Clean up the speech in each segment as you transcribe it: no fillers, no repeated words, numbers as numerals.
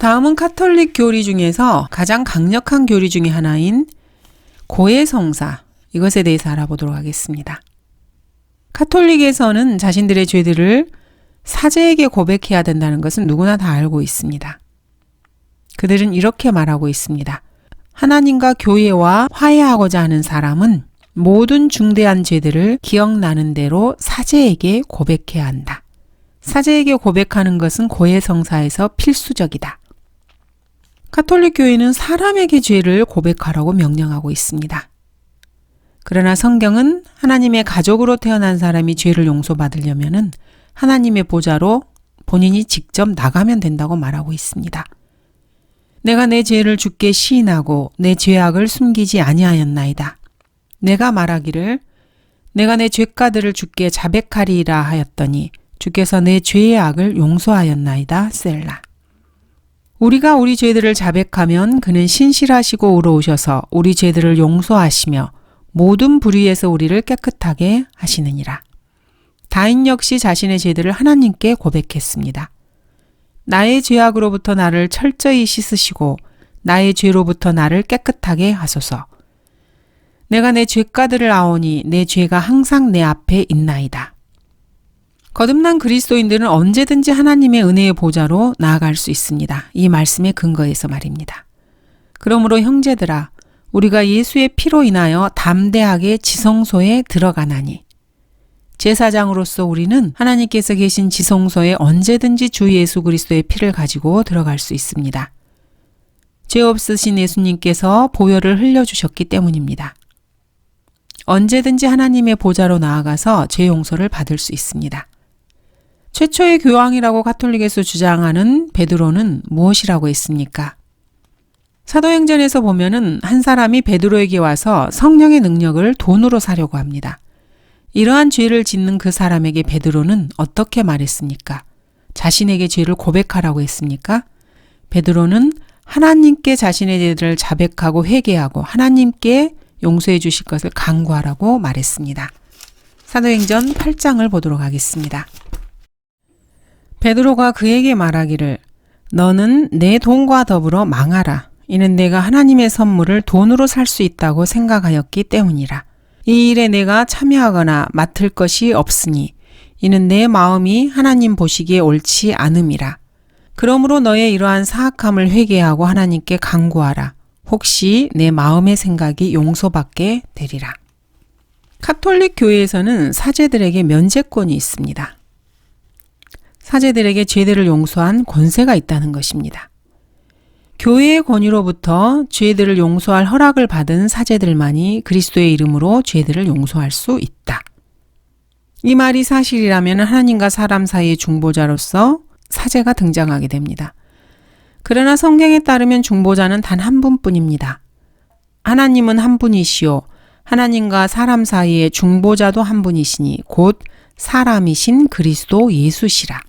다음은 카톨릭 교리 중에서 가장 강력한 교리 중에 하나인 고해성사, 이것에 대해서 알아보도록 하겠습니다. 카톨릭에서는 자신들의 죄들을 사제에게 고백해야 된다는 것은 누구나 다 알고 있습니다. 그들은 이렇게 말하고 있습니다. 하나님과 교회와 화해하고자 하는 사람은 모든 중대한 죄들을 기억나는 대로 사제에게 고백해야 한다. 사제에게 고백하는 것은 고해성사에서 필수적이다. 카톨릭 교회는 사람에게 죄를 고백하라고 명령하고 있습니다. 그러나 성경은 하나님의 가족으로 태어난 사람이 죄를 용서받으려면 하나님의 보좌로 본인이 직접 나가면 된다고 말하고 있습니다. 내가 내 죄를 주께 시인하고 내 죄악을 숨기지 아니하였나이다. 내가 말하기를 내가 내 죄가들을 주께 자백하리라 하였더니 주께서 내 죄의 악을 용서하였나이다. 셀라. 우리가 우리 죄들을 자백하면 그는 신실하시고 의로우셔서 우리 죄들을 용서하시며 모든 불의에서 우리를 깨끗하게 하시느니라. 다인 역시 자신의 죄들을 하나님께 고백했습니다. 나의 죄악으로부터 나를 철저히 씻으시고 나의 죄로부터 나를 깨끗하게 하소서. 내가 내 죄가들을 아오니 내 죄가 항상 내 앞에 있나이다. 거듭난 그리스도인들은 언제든지 하나님의 은혜의 보좌로 나아갈 수 있습니다. 이 말씀의 근거에서 말입니다. 그러므로 형제들아, 우리가 예수의 피로 인하여 담대하게 지성소에 들어가나니 제사장으로서 우리는 하나님께서 계신 지성소에 언제든지 주 예수 그리스도의 피를 가지고 들어갈 수 있습니다. 죄 없으신 예수님께서 보혈을 흘려주셨기 때문입니다. 언제든지 하나님의 보좌로 나아가서 죄 용서를 받을 수 있습니다. 최초의 교황이라고 가톨릭에서 주장하는 베드로는 무엇이라고 했습니까? 사도행전에서 보면은 한 사람이 베드로에게 와서 성령의 능력을 돈으로 사려고 합니다. 이러한 죄를 짓는 그 사람에게 베드로는 어떻게 말했습니까? 자신에게 죄를 고백하라고 했습니까? 베드로는 하나님께 자신의 죄를 자백하고 회개하고 하나님께 용서해 주실 것을 간구하라고 말했습니다. 사도행전 8장을 보도록 하겠습니다. 베드로가 그에게 말하기를 너는 내 돈과 더불어 망하라. 이는 내가 하나님의 선물을 돈으로 살 수 있다고 생각하였기 때문이라. 이 일에 내가 참여하거나 맡을 것이 없으니 이는 내 마음이 하나님 보시기에 옳지 않음이라. 그러므로 너의 이러한 사악함을 회개하고 하나님께 간구하라. 혹시 내 마음의 생각이 용서받게 되리라. 카톨릭 교회에서는 사제들에게 면제권이 있습니다. 사제들에게 죄들을 용서한 권세가 있다는 것입니다. 교회의 권위로부터 죄들을 용서할 허락을 받은 사제들만이 그리스도의 이름으로 죄들을 용서할 수 있다. 이 말이 사실이라면 하나님과 사람 사이의 중보자로서 사제가 등장하게 됩니다. 그러나 성경에 따르면 중보자는 단 한 분뿐입니다. 하나님은 한 분이시요 하나님과 사람 사이의 중보자도 한 분이시니 곧 사람이신 그리스도 예수시라.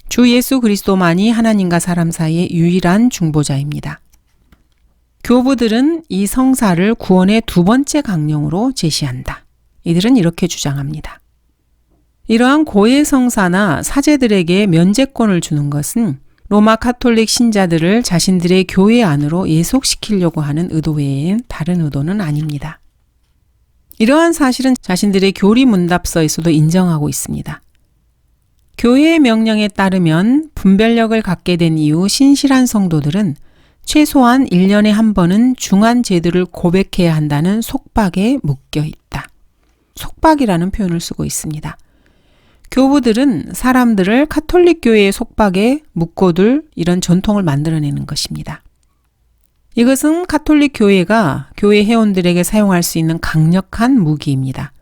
주 예수 그리스도만이 하나님과 사람 사이의 유일한 중보자입니다. 교부들은 이 성사를 구원의 두 번째 강령으로 제시한다. 이들은 이렇게 주장합니다. 이러한 고해 성사나 사제들에게 면제권을 주는 것은 로마 카톨릭 신자들을 자신들의 교회 안으로 예속시키려고 하는 의도 외엔 다른 의도는 아닙니다. 이러한 사실은 자신들의 교리 문답서에서도 인정하고 있습니다. 교회의 명령에 따르면 분별력을 갖게 된 이후 신실한 성도들은 최소한 1년에 한 번은 중한 죄들을 고백해야 한다는 속박에 묶여 있다. 속박이라는 표현을 쓰고 있습니다. 교부들은 사람들을 카톨릭 교회의 속박에 묶어둘 이런 전통을 만들어내는 것입니다. 이것은 카톨릭 교회가 교회 회원들에게 사용할 수 있는 강력한 무기입니다.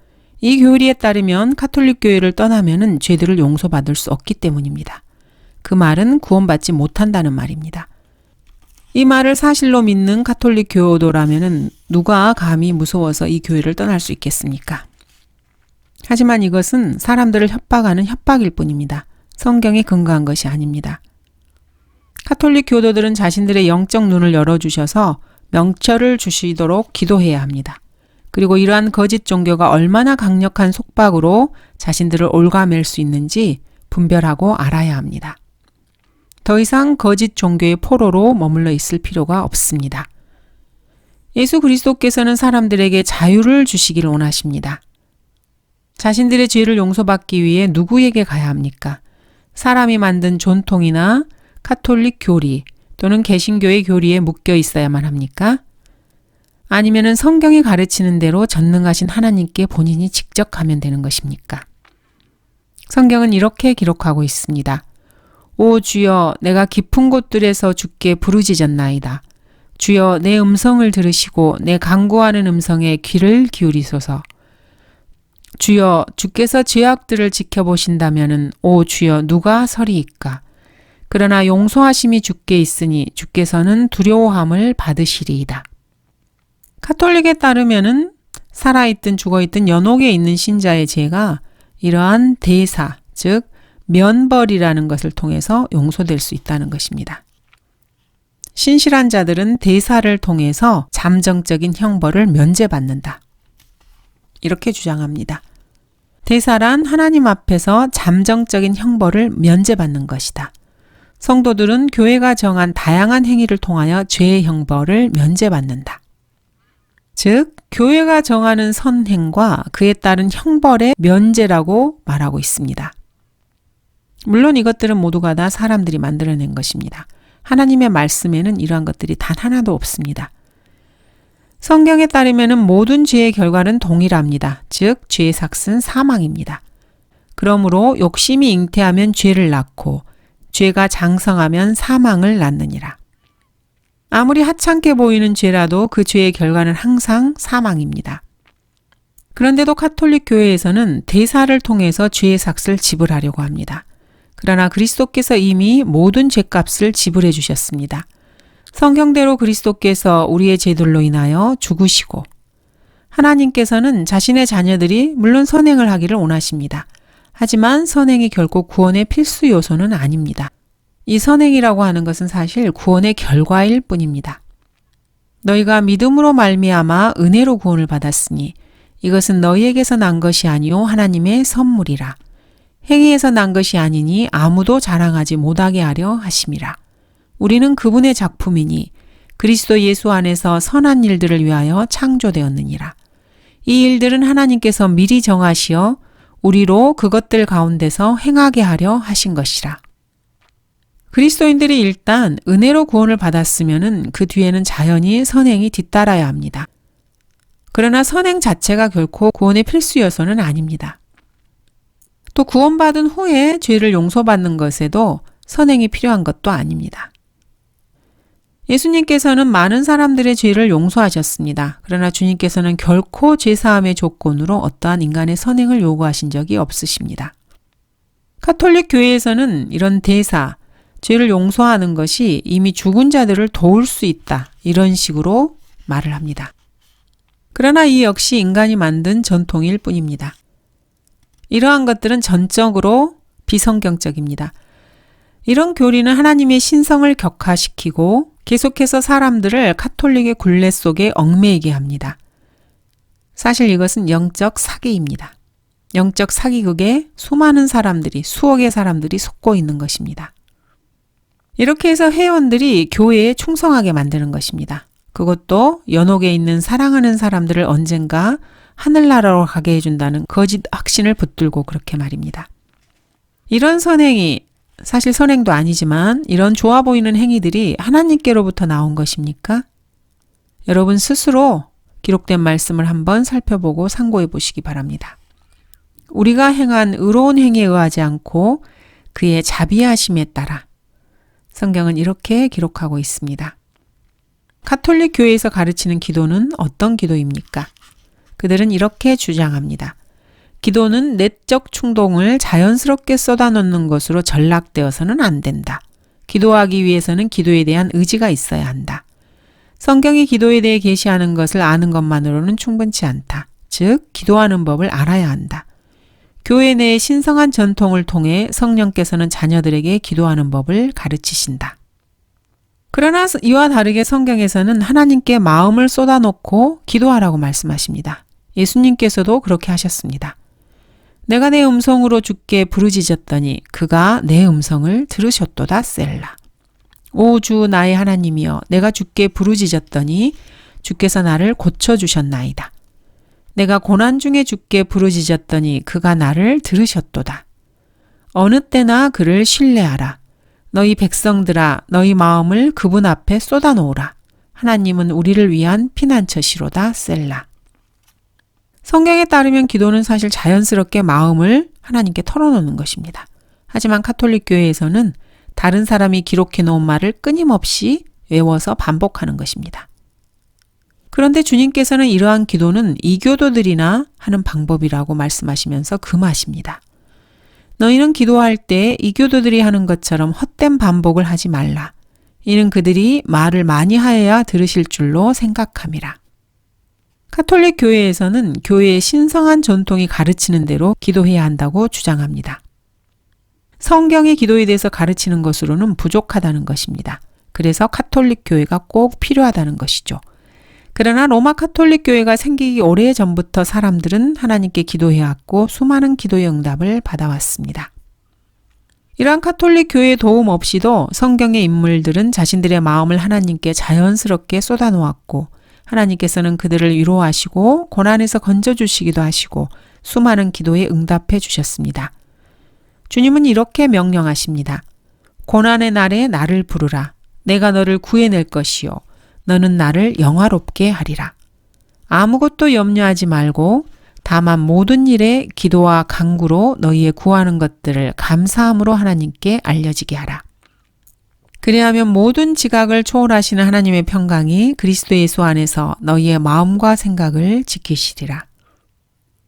이 교리에 따르면 카톨릭 교회를 떠나면은 죄들을 용서받을 수 없기 때문입니다. 그 말은 구원받지 못한다는 말입니다. 이 말을 사실로 믿는 카톨릭 교도라면은 누가 감히 무서워서 이 교회를 떠날 수 있겠습니까? 하지만 이것은 사람들을 협박하는 협박일 뿐입니다. 성경에 근거한 것이 아닙니다. 카톨릭 교도들은 자신들의 영적 눈을 열어주셔서 명철을 주시도록 기도해야 합니다. 그리고 이러한 거짓 종교가 얼마나 강력한 속박으로 자신들을 옭아맬 수 있는지 분별하고 알아야 합니다. 더 이상 거짓 종교의 포로로 머물러 있을 필요가 없습니다. 예수 그리스도께서는 사람들에게 자유를 주시기를 원하십니다. 자신들의 죄를 용서받기 위해 누구에게 가야 합니까? 사람이 만든 전통이나 카톨릭 교리 또는 개신교의 교리에 묶여 있어야만 합니까? 아니면은 성경이 가르치는 대로 전능하신 하나님께 본인이 직접 가면 되는 것입니까? 성경은 이렇게 기록하고 있습니다. 오 주여, 내가 깊은 곳들에서 주께 부르짖었나이다. 주여, 내 음성을 들으시고 내 간구하는 음성에 귀를 기울이소서. 주여, 주께서 죄악들을 지켜보신다면은 오 주여, 누가 서리이까? 그러나 용서하심이 주께 있으니 주께서는 두려워함을 받으시리이다. 카톨릭에 따르면은 살아있든 죽어있든 연옥에 있는 신자의 죄가 이러한 대사, 즉 면벌이라는 것을 통해서 용서될 수 있다는 것입니다. 신실한 자들은 대사를 통해서 잠정적인 형벌을 면제받는다. 이렇게 주장합니다. 대사란 하나님 앞에서 잠정적인 형벌을 면제받는 것이다. 성도들은 교회가 정한 다양한 행위를 통하여 죄의 형벌을 면제받는다. 즉, 교회가 정하는 선행과 그에 따른 형벌의 면제라고 말하고 있습니다. 물론 이것들은 모두가 다 사람들이 만들어낸 것입니다. 하나님의 말씀에는 이러한 것들이 단 하나도 없습니다. 성경에 따르면 모든 죄의 결과는 동일합니다. 즉, 죄의 삭은 사망입니다. 그러므로 욕심이 잉태하면 죄를 낳고 죄가 장성하면 사망을 낳느니라. 아무리 하찮게 보이는 죄라도 그 죄의 결과는 항상 사망입니다. 그런데도 카톨릭 교회에서는 대사를 통해서 죄의 삭을 지불하려고 합니다. 그러나 그리스도께서 이미 모든 죄값을 지불해 주셨습니다. 성경대로 그리스도께서 우리의 죄들로 인하여 죽으시고 하나님께서는 자신의 자녀들이 물론 선행을 하기를 원하십니다. 하지만 선행이 결코 구원의 필수 요소는 아닙니다. 이 선행이라고 하는 것은 사실 구원의 결과일 뿐입니다. 너희가 믿음으로 말미암아 은혜로 구원을 받았으니 이것은 너희에게서 난 것이 아니요 하나님의 선물이라. 행위에서 난 것이 아니니 아무도 자랑하지 못하게 하려 하심이라. 우리는 그분의 작품이니 그리스도 예수 안에서 선한 일들을 위하여 창조되었느니라. 이 일들은 하나님께서 미리 정하시어 우리로 그것들 가운데서 행하게 하려 하신 것이라. 그리스도인들이 일단 은혜로 구원을 받았으면은 그 뒤에는 자연히 선행이 뒤따라야 합니다. 그러나 선행 자체가 결코 구원의 필수 요소는 아닙니다. 또 구원받은 후에 죄를 용서받는 것에도 선행이 필요한 것도 아닙니다. 예수님께서는 많은 사람들의 죄를 용서하셨습니다. 그러나 주님께서는 결코 죄사함의 조건으로 어떠한 인간의 선행을 요구하신 적이 없으십니다. 카톨릭 교회에서는 이런 대사, 죄를 용서하는 것이 이미 죽은 자들을 도울 수 있다. 이런 식으로 말을 합니다. 그러나 이 역시 인간이 만든 전통일 뿐입니다. 이러한 것들은 전적으로 비성경적입니다. 이런 교리는 하나님의 신성을 격화시키고 계속해서 사람들을 카톨릭의 굴레 속에 얽매이게 합니다. 사실 이것은 영적 사기입니다. 영적 사기극에 수많은 사람들이, 수억의 사람들이 속고 있는 것입니다. 이렇게 해서 회원들이 교회에 충성하게 만드는 것입니다. 그것도 연옥에 있는 사랑하는 사람들을 언젠가 하늘나라로 가게 해준다는 거짓 확신을 붙들고 그렇게 말입니다. 이런 선행이 사실 선행도 아니지만 이런 좋아 보이는 행위들이 하나님께로부터 나온 것입니까? 여러분 스스로 기록된 말씀을 한번 살펴보고 상고해 보시기 바랍니다. 우리가 행한 의로운 행위에 의하지 않고 그의 자비하심에 따라 성경은 이렇게 기록하고 있습니다. 카톨릭 교회에서 가르치는 기도는 어떤 기도입니까? 그들은 이렇게 주장합니다. 기도는 내적 충동을 자연스럽게 쏟아놓는 것으로 전락되어서는 안 된다. 기도하기 위해서는 기도에 대한 의지가 있어야 한다. 성경이 기도에 대해 계시하는 것을 아는 것만으로는 충분치 않다. 즉, 기도하는 법을 알아야 한다. 교회 내의 신성한 전통을 통해 성령께서는 자녀들에게 기도하는 법을 가르치신다. 그러나 이와 다르게 성경에서는 하나님께 마음을 쏟아놓고 기도하라고 말씀하십니다. 예수님께서도 그렇게 하셨습니다. 내가 내 음성으로 주께 부르짖었더니 그가 내 음성을 들으셨도다 셀라. 오 주 나의 하나님이여, 내가 주께 부르짖었더니 주께서 나를 고쳐주셨나이다. 내가 고난 중에 주께 부르짖었더니 그가 나를 들으셨도다. 어느 때나 그를 신뢰하라. 너희 백성들아, 너희 마음을 그분 앞에 쏟아놓으라. 하나님은 우리를 위한 피난처시로다 셀라. 성경에 따르면 기도는 사실 자연스럽게 마음을 하나님께 털어놓는 것입니다. 하지만 카톨릭 교회에서는 다른 사람이 기록해 놓은 말을 끊임없이 외워서 반복하는 것입니다. 그런데 주님께서는 이러한 기도는 이교도들이나 하는 방법이라고 말씀하시면서 금하십니다. 너희는 기도할 때 이교도들이 하는 것처럼 헛된 반복을 하지 말라. 이는 그들이 말을 많이 하여야 들으실 줄로 생각함이라. 카톨릭 교회에서는 교회의 신성한 전통이 가르치는 대로 기도해야 한다고 주장합니다. 성경의 기도에 대해서 가르치는 것으로는 부족하다는 것입니다. 그래서 카톨릭 교회가 꼭 필요하다는 것이죠. 그러나 로마 카톨릭 교회가 생기기 오래전부터 사람들은 하나님께 기도해왔고 수많은 기도의 응답을 받아왔습니다. 이러한 카톨릭 교회의 도움 없이도 성경의 인물들은 자신들의 마음을 하나님께 자연스럽게 쏟아놓았고 하나님께서는 그들을 위로하시고 고난에서 건져주시기도 하시고 수많은 기도에 응답해 주셨습니다. 주님은 이렇게 명령하십니다. 고난의 날에 나를 부르라. 내가 너를 구해낼 것이요. 너는 나를 영화롭게 하리라. 아무것도 염려하지 말고 다만 모든 일에 기도와 간구로 너희의 구하는 것들을 감사함으로 하나님께 알려지게 하라. 그리하면 모든 지각을 초월하시는 하나님의 평강이 그리스도 예수 안에서 너희의 마음과 생각을 지키시리라.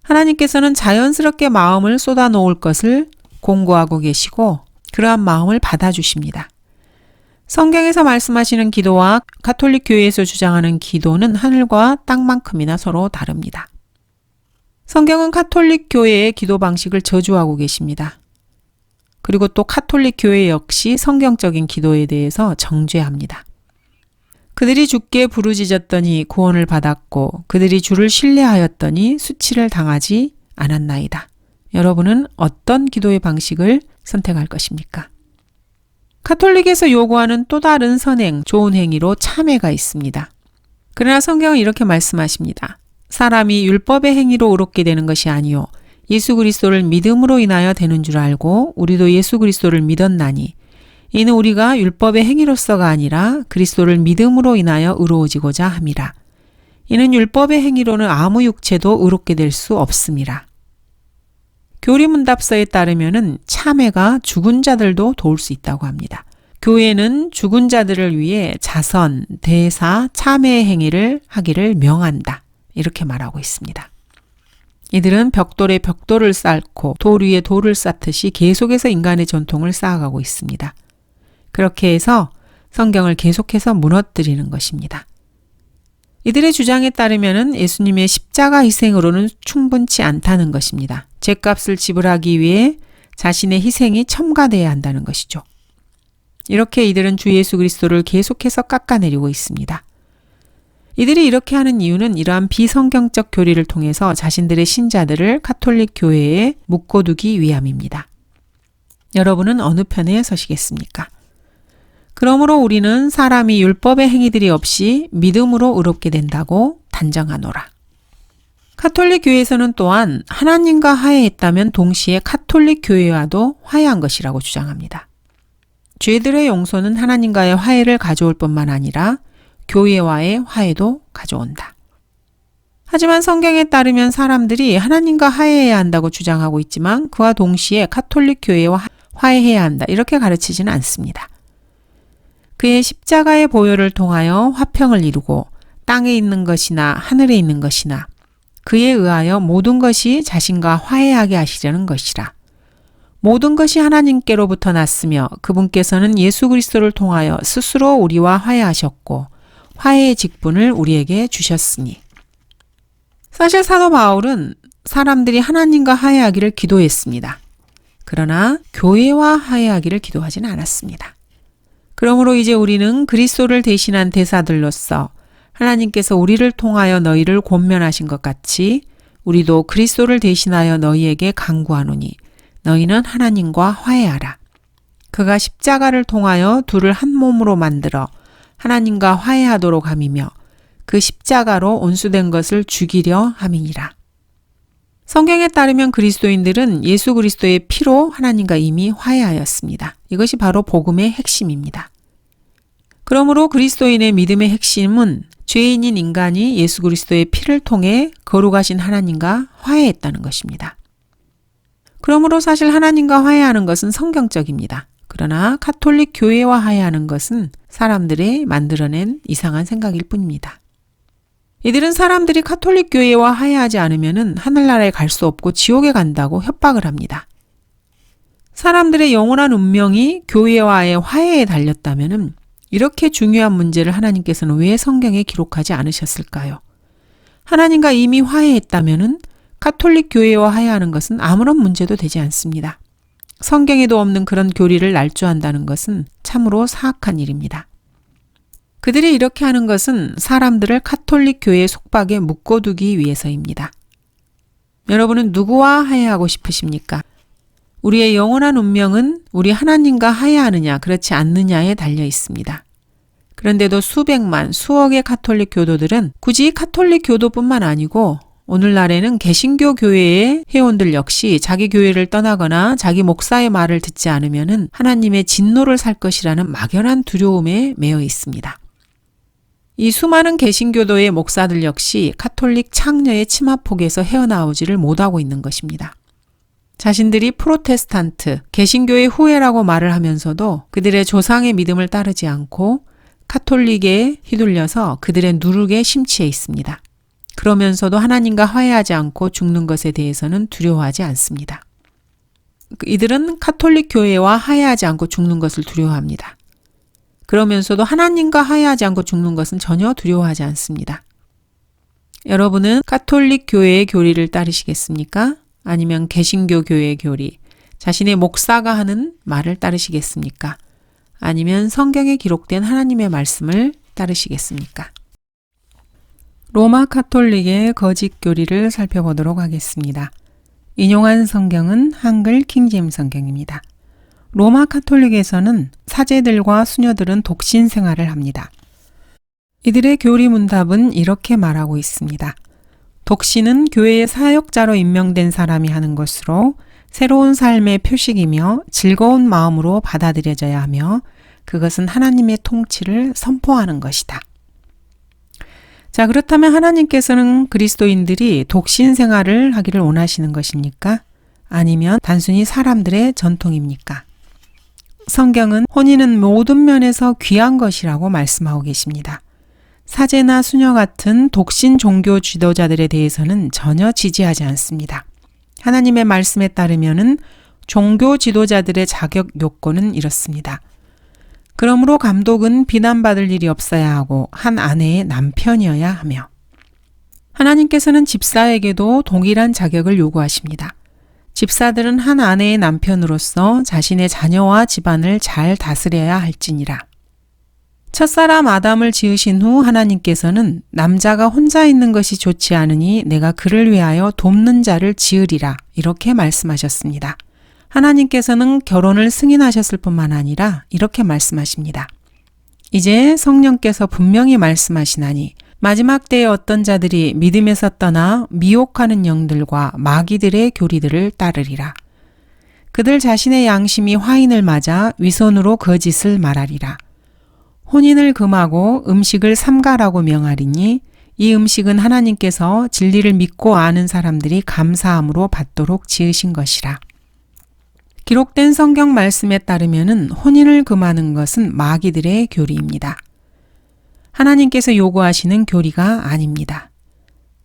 하나님께서는 자연스럽게 마음을 쏟아놓을 것을 공고하고 계시고 그러한 마음을 받아주십니다. 성경에서 말씀하시는 기도와 가톨릭 교회에서 주장하는 기도는 하늘과 땅만큼이나 서로 다릅니다. 성경은 가톨릭 교회의 기도 방식을 저주하고 계십니다. 그리고 또 가톨릭 교회 역시 성경적인 기도에 대해서 정죄합니다. 그들이 주께 부르짖었더니 구원을 받았고 그들이 주를 신뢰하였더니 수치를 당하지 않았나이다. 여러분은 어떤 기도의 방식을 선택할 것입니까? 가톨릭에서 요구하는 또 다른 선행, 좋은 행위로 참회가 있습니다. 그러나 성경은 이렇게 말씀하십니다. 사람이 율법의 행위로 의롭게 되는 것이 아니요 예수 그리스도를 믿음으로 인하여 되는 줄 알고 우리도 예수 그리스도를 믿었나니 이는 우리가 율법의 행위로서가 아니라 그리스도를 믿음으로 인하여 의로워지고자 함이라. 이는 율법의 행위로는 아무 육체도 의롭게 될 수 없음이라. 교리문답서에 따르면은 참회가 죽은 자들도 도울 수 있다고 합니다. 교회는 죽은 자들을 위해 자선, 대사, 참회의 행위를 하기를 명한다. 이렇게 말하고 있습니다. 이들은 벽돌에 벽돌을 쌓고 돌 위에 돌을 쌓듯이 계속해서 인간의 전통을 쌓아가고 있습니다. 그렇게 해서 성경을 계속해서 무너뜨리는 것입니다. 이들의 주장에 따르면 예수님의 십자가 희생으로는 충분치 않다는 것입니다. 죗값을 지불하기 위해 자신의 희생이 첨가되어야 한다는 것이죠. 이렇게 이들은 주 예수 그리스도를 계속해서 깎아내리고 있습니다. 이들이 이렇게 하는 이유는 이러한 비성경적 교리를 통해서 자신들의 신자들을 가톨릭 교회에 묶어두기 위함입니다. 여러분은 어느 편에 서시겠습니까? 그러므로 우리는 사람이 율법의 행위들이 없이 믿음으로 의롭게 된다고 단정하노라. 가톨릭 교회에서는 또한 하나님과 화해했다면 동시에 가톨릭 교회와도 화해한 것이라고 주장합니다. 죄들의 용서는 하나님과의 화해를 가져올 뿐만 아니라 교회와의 화해도 가져온다. 하지만 성경에 따르면 사람들이 하나님과 화해해야 한다고 주장하고 있지만 그와 동시에 가톨릭 교회와 화해해야 한다 이렇게 가르치지는 않습니다. 그의 십자가의 보혈을 통하여 화평을 이루고 땅에 있는 것이나 하늘에 있는 것이나 그에 의하여 모든 것이 자신과 화해하게 하시려는 것이라. 모든 것이 하나님께로부터 났으며 그분께서는 예수 그리스도를 통하여 스스로 우리와 화해하셨고 화해의 직분을 우리에게 주셨으니. 사실 사도 바울은 사람들이 하나님과 화해하기를 기도했습니다. 그러나 교회와 화해하기를 기도하지는 않았습니다. 그러므로 이제 우리는 그리스도를 대신한 대사들로서 하나님께서 우리를 통하여 너희를 권면하신 것 같이 우리도 그리스도를 대신하여 너희에게 간구하노니 너희는 하나님과 화해하라. 그가 십자가를 통하여 둘을 한 몸으로 만들어 하나님과 화해하도록 함이며 그 십자가로 온수된 것을 죽이려 함이니라. 성경에 따르면 그리스도인들은 예수 그리스도의 피로 하나님과 이미 화해하였습니다. 이것이 바로 복음의 핵심입니다. 그러므로 그리스도인의 믿음의 핵심은 죄인인 인간이 예수 그리스도의 피를 통해 거룩하신 하나님과 화해했다는 것입니다. 그러므로 사실 하나님과 화해하는 것은 성경적입니다. 그러나 가톨릭 교회와 화해하는 것은 사람들이 만들어낸 이상한 생각일 뿐입니다. 이들은 사람들이 가톨릭 교회와 화해하지 않으면 하늘나라에 갈 수 없고 지옥에 간다고 협박을 합니다. 사람들의 영원한 운명이 교회와의 화해에 달렸다면 이렇게 중요한 문제를 하나님께서는 왜 성경에 기록하지 않으셨을까요? 하나님과 이미 화해했다면 가톨릭 교회와 화해하는 것은 아무런 문제도 되지 않습니다. 성경에도 없는 그런 교리를 날조한다는 것은 참으로 사악한 일입니다. 그들이 이렇게 하는 것은 사람들을 가톨릭 교회의 속박에 묶어두기 위해서입니다. 여러분은 누구와 화해하고 싶으십니까? 우리의 영원한 운명은 우리 하나님과 화해하느냐 그렇지 않느냐에 달려 있습니다. 그런데도 수백만, 수억의 가톨릭 교도들은 굳이 가톨릭 교도뿐만 아니고 오늘날에는 개신교 교회의 회원들 역시 자기 교회를 떠나거나 자기 목사의 말을 듣지 않으면 하나님의 진노를 살 것이라는 막연한 두려움에 매여 있습니다. 이 수많은 개신교도의 목사들 역시 가톨릭 창녀의 치마폭에서 헤어나오지를 못하고 있는 것입니다. 자신들이 프로테스탄트, 개신교의 후예라고 말을 하면서도 그들의 조상의 믿음을 따르지 않고 가톨릭에 휘둘려서 그들의 누룩에 심취해 있습니다. 그러면서도 하나님과 화해하지 않고 죽는 것에 대해서는 두려워하지 않습니다. 이들은 가톨릭 교회와 화해하지 않고 죽는 것을 두려워합니다. 그러면서도 하나님과 화해하지 않고 죽는 것은 전혀 두려워하지 않습니다. 여러분은 가톨릭 교회의 교리를 따르시겠습니까? 아니면 개신교 교회의 교리, 자신의 목사가 하는 말을 따르시겠습니까? 아니면 성경에 기록된 하나님의 말씀을 따르시겠습니까? 로마 가톨릭의 거짓 교리를 살펴보도록 하겠습니다. 인용한 성경은 한글 킹제임스 성경입니다. 로마 가톨릭에서는 사제들과 수녀들은 독신 생활을 합니다. 이들의 교리 문답은 이렇게 말하고 있습니다. 독신은 교회의 사역자로 임명된 사람이 하는 것으로 새로운 삶의 표식이며 즐거운 마음으로 받아들여져야 하며 그것은 하나님의 통치를 선포하는 것이다. 자, 그렇다면 하나님께서는 그리스도인들이 독신 생활을 하기를 원하시는 것입니까? 아니면 단순히 사람들의 전통입니까? 성경은 혼인은 모든 면에서 귀한 것이라고 말씀하고 계십니다. 사제나 수녀 같은 독신 종교 지도자들에 대해서는 전혀 지지하지 않습니다. 하나님의 말씀에 따르면은 종교 지도자들의 자격 요건은 이렇습니다. 그러므로 감독은 비난받을 일이 없어야 하고 한 아내의 남편이어야 하며 하나님께서는 집사에게도 동일한 자격을 요구하십니다. 집사들은 한 아내의 남편으로서 자신의 자녀와 집안을 잘 다스려야 할지니라. 첫사람 아담을 지으신 후 하나님께서는 남자가 혼자 있는 것이 좋지 않으니 내가 그를 위하여 돕는 자를 지으리라 이렇게 말씀하셨습니다. 하나님께서는 결혼을 승인하셨을 뿐만 아니라 이렇게 말씀하십니다. 이제 성령께서 분명히 말씀하시나니 마지막 때에 어떤 자들이 믿음에서 떠나 미혹하는 영들과 마귀들의 교리들을 따르리라. 그들 자신의 양심이 화인을 맞아 위선으로 거짓을 말하리라. 혼인을 금하고 음식을 삼가라고 명하리니 이 음식은 하나님께서 진리를 믿고 아는 사람들이 감사함으로 받도록 지으신 것이라. 기록된 성경 말씀에 따르면 혼인을 금하는 것은 마귀들의 교리입니다. 하나님께서 요구하시는 교리가 아닙니다.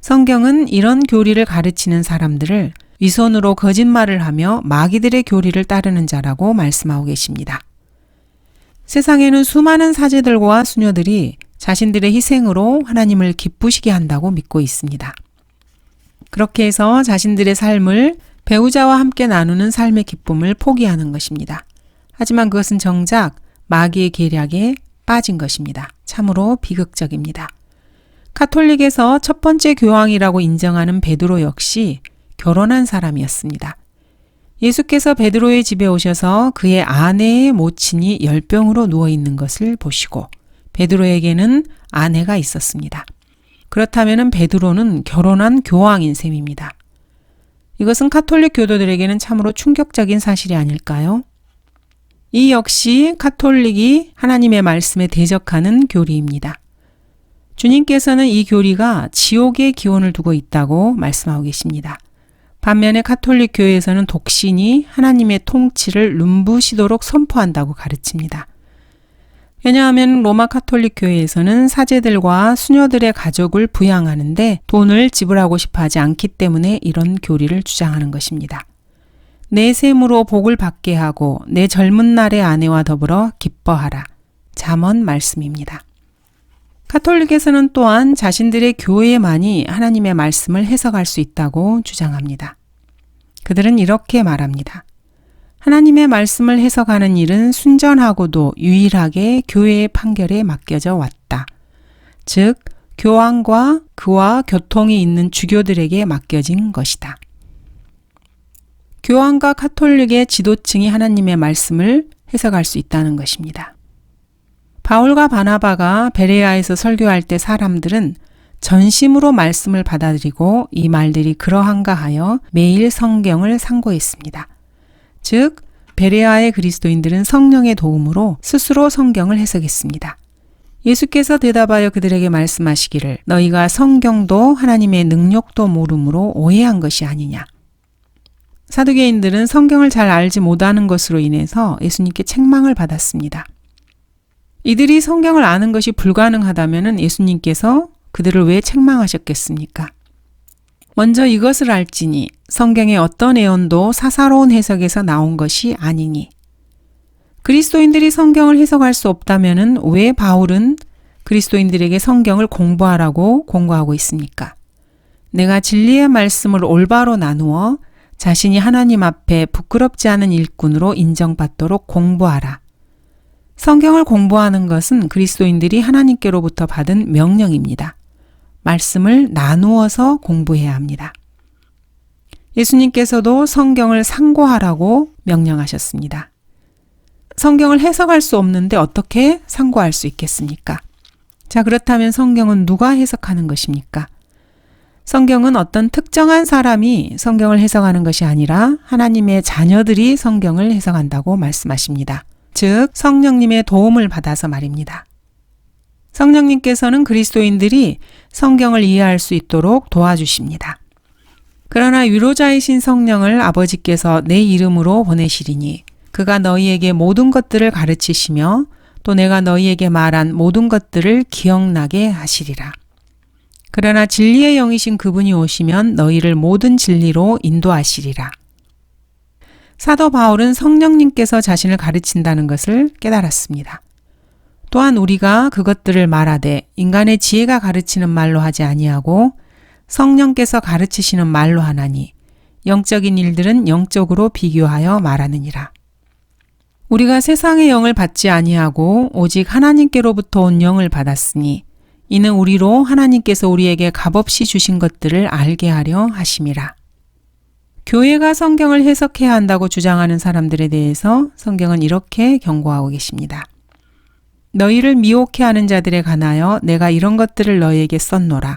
성경은 이런 교리를 가르치는 사람들을 위선으로 거짓말을 하며 마귀들의 교리를 따르는 자라고 말씀하고 계십니다. 세상에는 수많은 사제들과 수녀들이 자신들의 희생으로 하나님을 기쁘시게 한다고 믿고 있습니다. 그렇게 해서 자신들의 삶을 배우자와 함께 나누는 삶의 기쁨을 포기하는 것입니다. 하지만 그것은 정작 마귀의 계략에 빠진 것입니다. 참으로 비극적입니다. 카톨릭에서 첫 번째 교황이라고 인정하는 베드로 역시 결혼한 사람이었습니다. 예수께서 베드로의 집에 오셔서 그의 아내의 모친이 열병으로 누워있는 것을 보시고 베드로에게는 아내가 있었습니다. 그렇다면 베드로는 결혼한 교황인 셈입니다. 이것은 카톨릭 교도들에게는 참으로 충격적인 사실이 아닐까요? 이 역시 카톨릭이 하나님의 말씀에 대적하는 교리입니다. 주님께서는 이 교리가 지옥의 기원을 두고 있다고 말씀하고 계십니다. 반면에 카톨릭 교회에서는 독신이 하나님의 통치를 눈부시도록 선포한다고 가르칩니다. 왜냐하면 로마 카톨릭 교회에서는 사제들과 수녀들의 가족을 부양하는데 돈을 지불하고 싶어 하지 않기 때문에 이런 교리를 주장하는 것입니다. 내 셈으로 복을 받게 하고 내 젊은 날의 아내와 더불어 기뻐하라. 잠언 말씀입니다. 카톨릭에서는 또한 자신들의 교회만이 하나님의 말씀을 해석할 수 있다고 주장합니다. 그들은 이렇게 말합니다. 하나님의 말씀을 해석하는 일은 순전하고도 유일하게 교회의 판결에 맡겨져 왔다. 즉, 교황과 그와 교통이 있는 주교들에게 맡겨진 것이다. 교황과 카톨릭의 지도층이 하나님의 말씀을 해석할 수 있다는 것입니다. 바울과 바나바가 베레아에서 설교할 때 사람들은 전심으로 말씀을 받아들이고 이 말들이 그러한가 하여 매일 성경을 상고했습니다. 즉, 베레아의 그리스도인들은 성령의 도움으로 스스로 성경을 해석했습니다. 예수께서 대답하여 그들에게 말씀하시기를 너희가 성경도 하나님의 능력도 모름으로 오해한 것이 아니냐. 사두개인들은 성경을 잘 알지 못하는 것으로 인해서 예수님께 책망을 받았습니다. 이들이 성경을 아는 것이 불가능하다면 예수님께서 그들을 왜 책망하셨겠습니까? 먼저 이것을 알지니 성경의 어떤 예언도 사사로운 해석에서 나온 것이 아니니. 그리스도인들이 성경을 해석할 수 없다면 왜 바울은 그리스도인들에게 성경을 공부하라고 공고하고 있습니까? 내가 진리의 말씀을 올바로 나누어 자신이 하나님 앞에 부끄럽지 않은 일꾼으로 인정받도록 공부하라. 성경을 공부하는 것은 그리스도인들이 하나님께로부터 받은 명령입니다. 말씀을 나누어서 공부해야 합니다. 예수님께서도 성경을 상고하라고 명령하셨습니다. 성경을 해석할 수 없는데 어떻게 상고할 수 있겠습니까? 자, 그렇다면 성경은 누가 해석하는 것입니까? 성경은 어떤 특정한 사람이 성경을 해석하는 것이 아니라 하나님의 자녀들이 성경을 해석한다고 말씀하십니다. 즉, 성령님의 도움을 받아서 말입니다. 성령님께서는 그리스도인들이 성경을 이해할 수 있도록 도와주십니다. 그러나 위로자이신 성령을 아버지께서 내 이름으로 보내시리니 그가 너희에게 모든 것들을 가르치시며 또 내가 너희에게 말한 모든 것들을 기억나게 하시리라. 그러나 진리의 영이신 그분이 오시면 너희를 모든 진리로 인도하시리라. 사도 바울은 성령님께서 자신을 가르친다는 것을 깨달았습니다. 또한 우리가 그것들을 말하되 인간의 지혜가 가르치는 말로 하지 아니하고 성령께서 가르치시는 말로 하나니 영적인 일들은 영적으로 비교하여 말하느니라. 우리가 세상의 영을 받지 아니하고 오직 하나님께로부터 온 영을 받았으니 이는 우리로 하나님께서 우리에게 값없이 주신 것들을 알게 하려 하심이라. 교회가 성경을 해석해야 한다고 주장하는 사람들에 대해서 성경은 이렇게 경고하고 계십니다. 너희를 미혹해 하는 자들에 관하여 내가 이런 것들을 너희에게 썼노라.